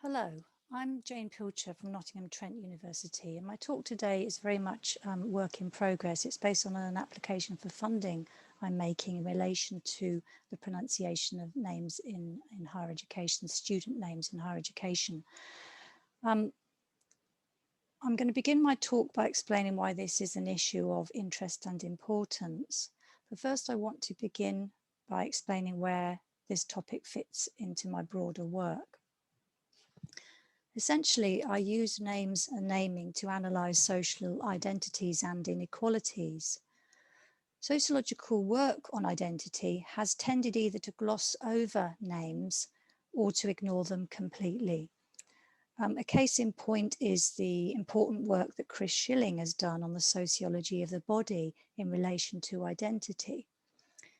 Hello, I'm Jane Pilcher from Nottingham Trent University, and my talk today is very much work in progress. It's based on an application for funding I'm making in relation to the pronunciation of names in higher education, student names in higher education. I'm going to begin my talk by explaining why this is an issue of interest and importance. But first, I want to begin by explaining where this topic fits into my broader work. Essentially, I use names and naming to analyse social identities and inequalities. Sociological work on identity has tended either to gloss over names or to ignore them completely. A case in point is the important work that Chris Schilling has done on the sociology of the body in relation to identity.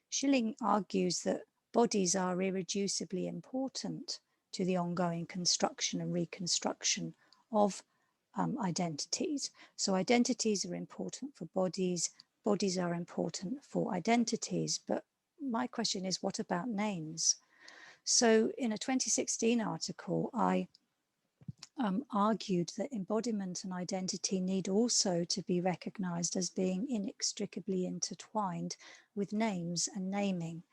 Schilling argues that bodies are irreducibly important to the ongoing construction and reconstruction of identities. So identities are important for bodies, bodies are important for identities. But my question is, what about names? So in a 2016 article, I argued that embodiment and identity need also to be recognised as being inextricably intertwined with names and naming,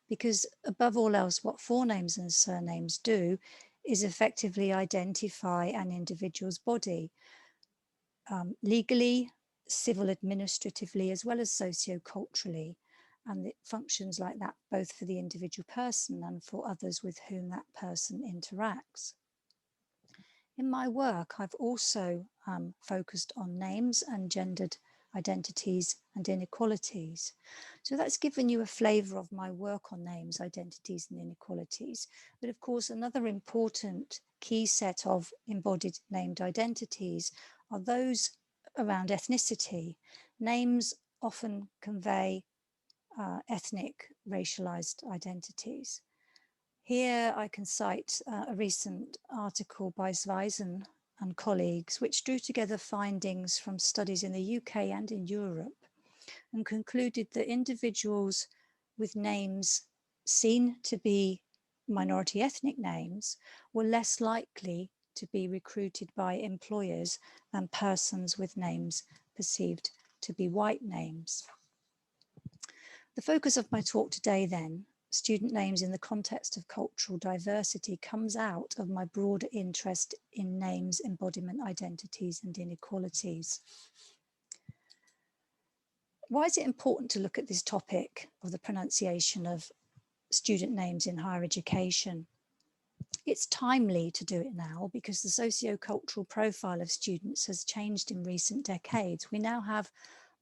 because above all else, what forenames and surnames do is effectively identify an individual's body, legally, civil administratively, as well as socio-culturally. And it functions like that both for the individual person and for others with whom that person interacts. In my work, I've also focused on names and gendered identities and inequalities. So that's given you a flavour of my work on names, identities and inequalities. But of course, another important key set of embodied named identities are those around ethnicity. Names often convey ethnic racialized identities. Here I can cite a recent article by Zweisen and colleagues, which drew together findings from studies in the UK and in Europe and concluded that individuals with names seen to be minority ethnic names were less likely to be recruited by employers than persons with names perceived to be white names. The focus of my talk today then, student names in the context of cultural diversity, comes out of my broader interest in names, embodiment, identities and inequalities. Why is it important to look at this topic of the pronunciation of student names in higher education? It's timely to do it now because the socio-cultural profile of students has changed in recent decades. We now have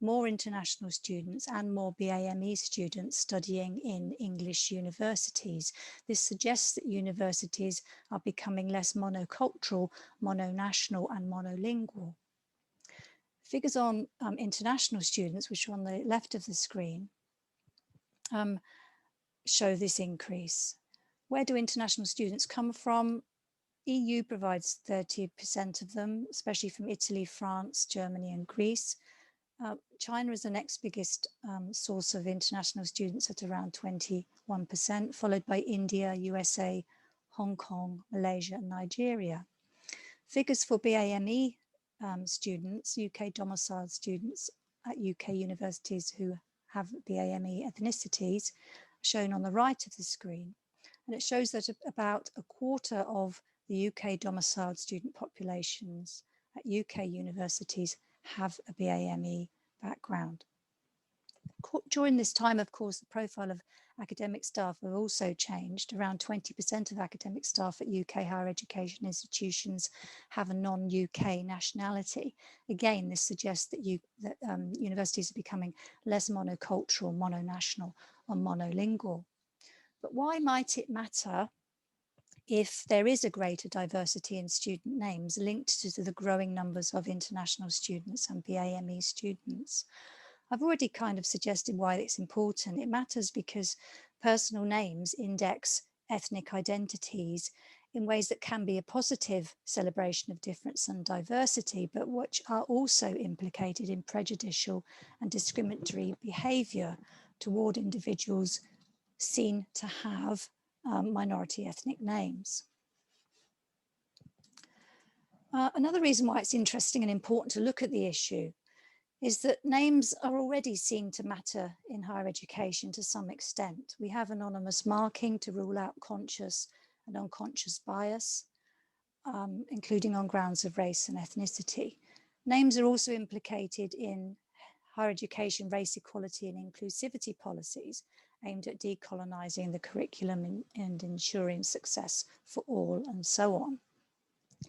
more international students and more BAME students studying in English universities. This suggests that universities are becoming less monocultural, mononational and monolingual. Figures on international students, which are on the left of the screen, show this increase. Where do international students come from? EU provides 30% of them, especially from Italy, France, Germany and Greece. China is the next biggest source of international students at around 21%, followed by India, USA, Hong Kong, Malaysia and Nigeria. Figures for BAME students, UK domiciled students at UK universities who have BAME ethnicities, are shown on the right of the screen. And it shows that about a quarter of the UK domiciled student populations at UK universities have a BAME background. During this time, of course, the profile of academic staff have also changed. Around 20% of academic staff at UK higher education institutions have a non-UK nationality. Again, this suggests that, universities are becoming less monocultural, mononational, or monolingual. But why might it matter if there is a greater diversity in student names linked to the growing numbers of international students and BAME students? I've already kind of suggested why it's important. It matters because personal names index ethnic identities in ways that can be a positive celebration of difference and diversity, but which are also implicated in prejudicial and discriminatory behaviour toward individuals seen to have minority ethnic names. Another reason why it's interesting and important to look at the issue is that names are already seen to matter in higher education to some extent. We have anonymous marking to rule out conscious and unconscious bias, including on grounds of race and ethnicity. Names are also implicated in higher education race equality and inclusivity policies aimed at decolonising the curriculum and ensuring success for all, and so on.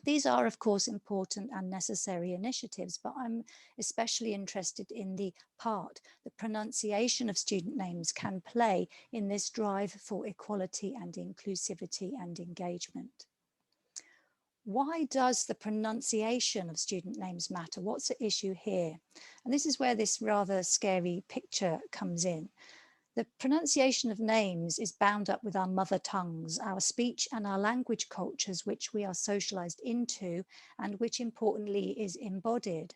These are, of course, important and necessary initiatives, but I'm especially interested in the part the pronunciation of student names can play in this drive for equality and inclusivity and engagement. Why does the pronunciation of student names matter? What's at issue here? And this is where this rather scary picture comes in. The pronunciation of names is bound up with our mother tongues, our speech and our language cultures, which we are socialized into and which importantly is embodied.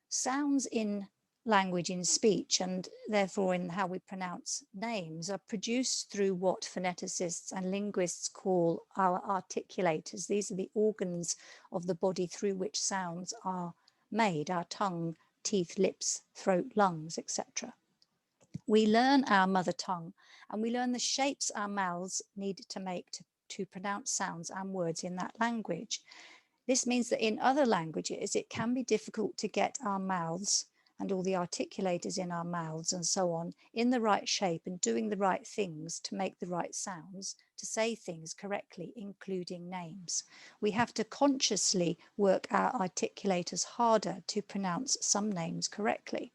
Sounds in language, in speech, and therefore in how we pronounce names are produced through what phoneticists and linguists call our articulators. These are the organs of the body through which sounds are made, our tongue, teeth, lips, throat, lungs, etc. We learn our mother tongue and we learn the shapes our mouths need to make to pronounce sounds and words in that language. This means that in other languages, it can be difficult to get our mouths and all the articulators in our mouths and so on in the right shape and doing the right things to make the right sounds, to say things correctly, including names. We have to consciously work our articulators harder to pronounce some names correctly.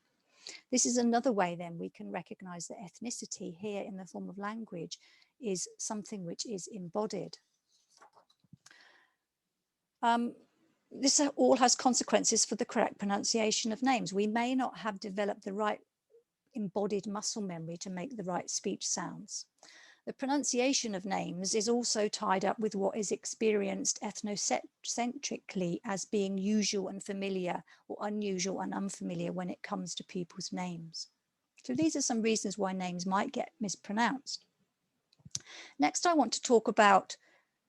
This is another way then we can recognize that ethnicity here in the form of language is something which is embodied. This all has consequences for the correct pronunciation of names. We may not have developed the right embodied muscle memory to make the right speech sounds. The pronunciation of names is also tied up with what is experienced ethnocentrically as being usual and familiar, or unusual and unfamiliar when it comes to people's names. So these are some reasons why names might get mispronounced. Next, I want to talk about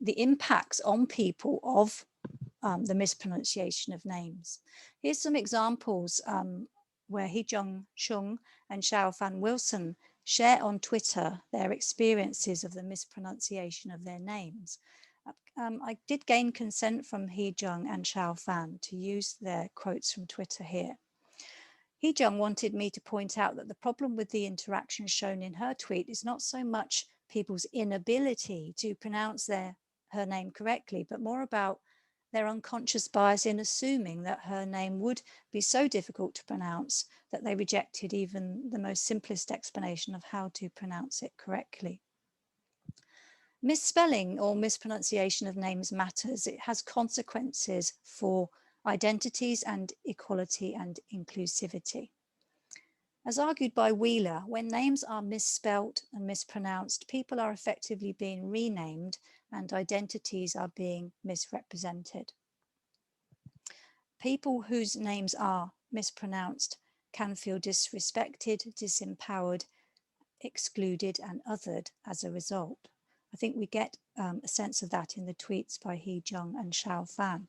the impacts on people of the mispronunciation of names. Here's some examples where Hee-jung Chung and Xiao-Fan Wilson share on Twitter their experiences of the mispronunciation of their names. I did gain consent from Hee-jung and Xiao-Fan to use their quotes from Twitter here. Hee-jung wanted me to point out that the problem with the interaction shown in her tweet is not so much people's inability to pronounce her name correctly, but more about their unconscious bias in assuming that her name would be so difficult to pronounce that they rejected even the most simplest explanation of how to pronounce it correctly. Misspelling or mispronunciation of names matters. It has consequences for identities and equality and inclusivity. As argued by Wheeler, when names are misspelt and mispronounced, people are effectively being renamed and identities are being misrepresented. People whose names are mispronounced can feel disrespected, disempowered, excluded and othered as a result. I think we get a sense of that in the tweets by Hee-jung and Xiao-Fan.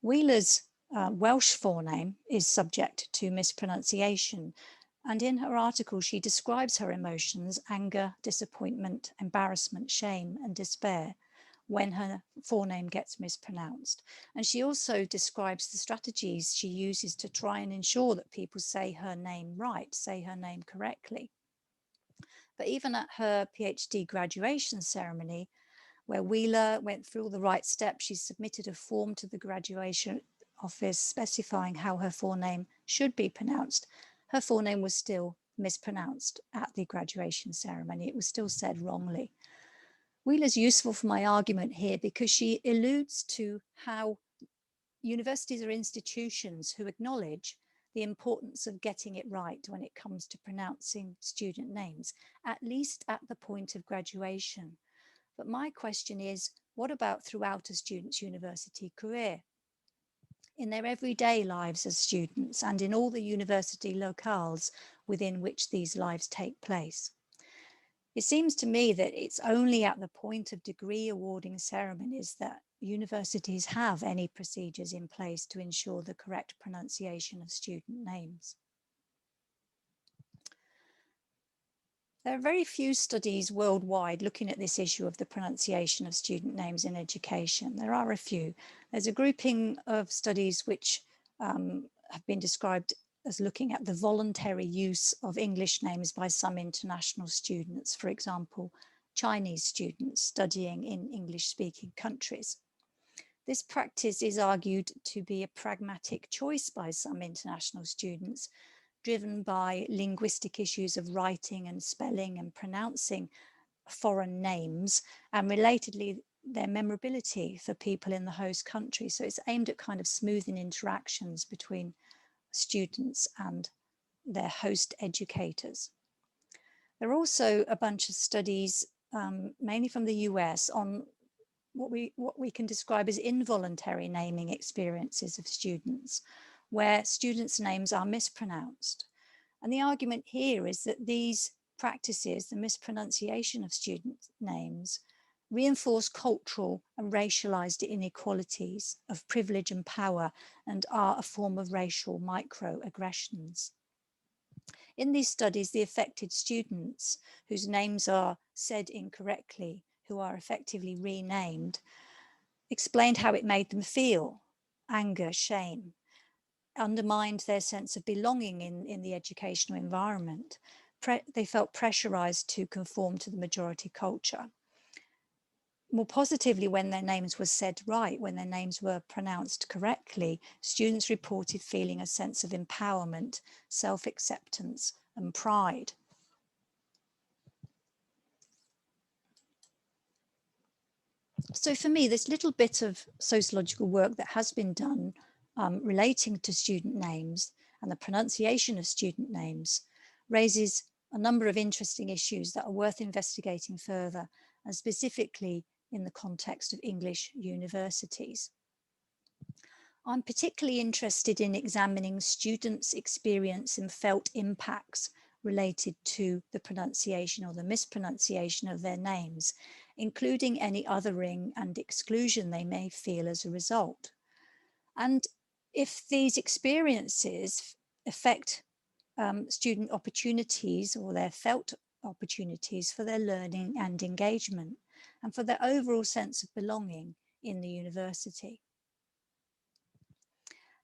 Wheeler's Welsh forename is subject to mispronunciation, and in her article she describes her emotions: anger, disappointment, embarrassment, shame and despair when her forename gets mispronounced. And she also describes the strategies she uses to try and ensure that people say her name right, say her name correctly. But even at her PhD graduation ceremony, where Wheeler went through all the right steps, she submitted a form to the graduation office specifying how her forename should be pronounced. Her forename was still mispronounced at the graduation ceremony. It was still said wrongly. Wheeler's useful for my argument here because she alludes to how universities are institutions who acknowledge the importance of getting it right when it comes to pronouncing student names, at least at the point of graduation. But my question is, what about throughout a student's university career? In their everyday lives as students and in all the university locales within which these lives take place? It seems to me that it's only at the point of degree awarding ceremonies that universities have any procedures in place to ensure the correct pronunciation of student names. There are very few studies worldwide looking at this issue of the pronunciation of student names in education. There are a few. There's a grouping of studies which have been described as looking at the voluntary use of English names by some international students, for example, Chinese students studying in English-speaking countries. This practice is argued to be a pragmatic choice by some international students, driven by linguistic issues of writing and spelling and pronouncing foreign names, and relatedly their memorability for people in the host country. So it's aimed at kind of smoothing interactions between students and their host educators. There are also a bunch of studies, mainly from the US, on what we can describe as involuntary naming experiences of students, where students' names are mispronounced. And the argument here is that these practices, the mispronunciation of student names, reinforce cultural and racialized inequalities of privilege and power, and are a form of racial microaggressions. In these studies, the affected students whose names are said incorrectly, who are effectively renamed, explained how it made them feel: anger, shame, undermined their sense of belonging in the educational environment. They felt pressurized to conform to the majority culture. More positively, when their names were said right, when their names were pronounced correctly, students reported feeling a sense of empowerment, self-acceptance, and pride. So for me, this little bit of sociological work that has been done relating to student names and the pronunciation of student names raises a number of interesting issues that are worth investigating further, and specifically in the context of English universities. I'm particularly interested in examining students' experience and felt impacts related to the pronunciation or the mispronunciation of their names, including any othering and exclusion they may feel as a result. And if these experiences affect student opportunities or their felt opportunities for their learning and engagement, and for their overall sense of belonging in the university.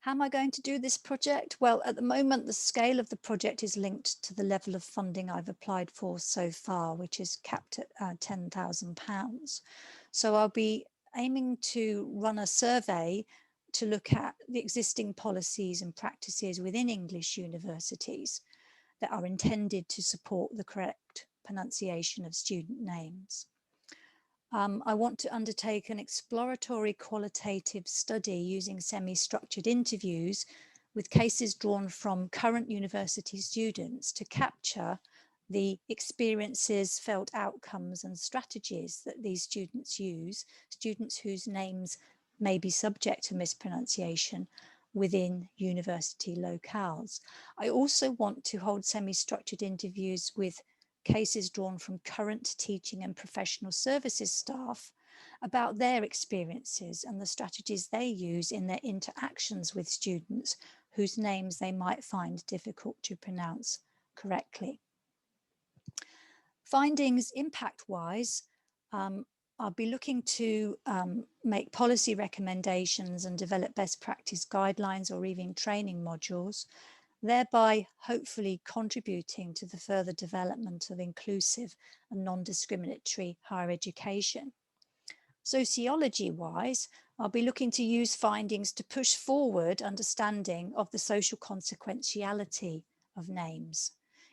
How am I going to do this project? Well, at the moment, the scale of the project is linked to the level of funding I've applied for so far, which is capped at £10,000. So I'll be aiming to run a survey to look at the existing policies and practices within English universities that are intended to support the correct pronunciation of student names. I want to undertake an exploratory qualitative study using semi-structured interviews with cases drawn from current university students to capture the experiences, felt outcomes and strategies that these students use, students whose names may be subject to mispronunciation within university locales. I also want to hold semi-structured interviews with cases drawn from current teaching and professional services staff about their experiences and the strategies they use in their interactions with students whose names they might find difficult to pronounce correctly. Findings impact-wise, I'll be looking to make policy recommendations and develop best practice guidelines or even training modules, thereby hopefully contributing to the further development of inclusive and non-discriminatory higher education. Sociology-wise, I'll be looking to use findings to push forward understanding of the social consequentiality of names.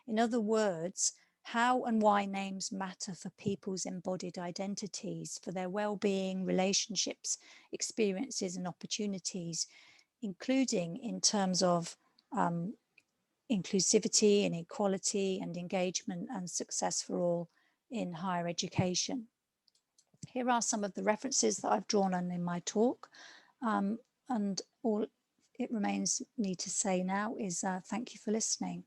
In other words, how and why names matter for people's embodied identities, for their well-being, relationships, experiences and opportunities, including in terms of inclusivity and equality and engagement and success for all in higher education. Here are some of the references that I've drawn on in my talk, and all it remains me to say now is thank you for listening.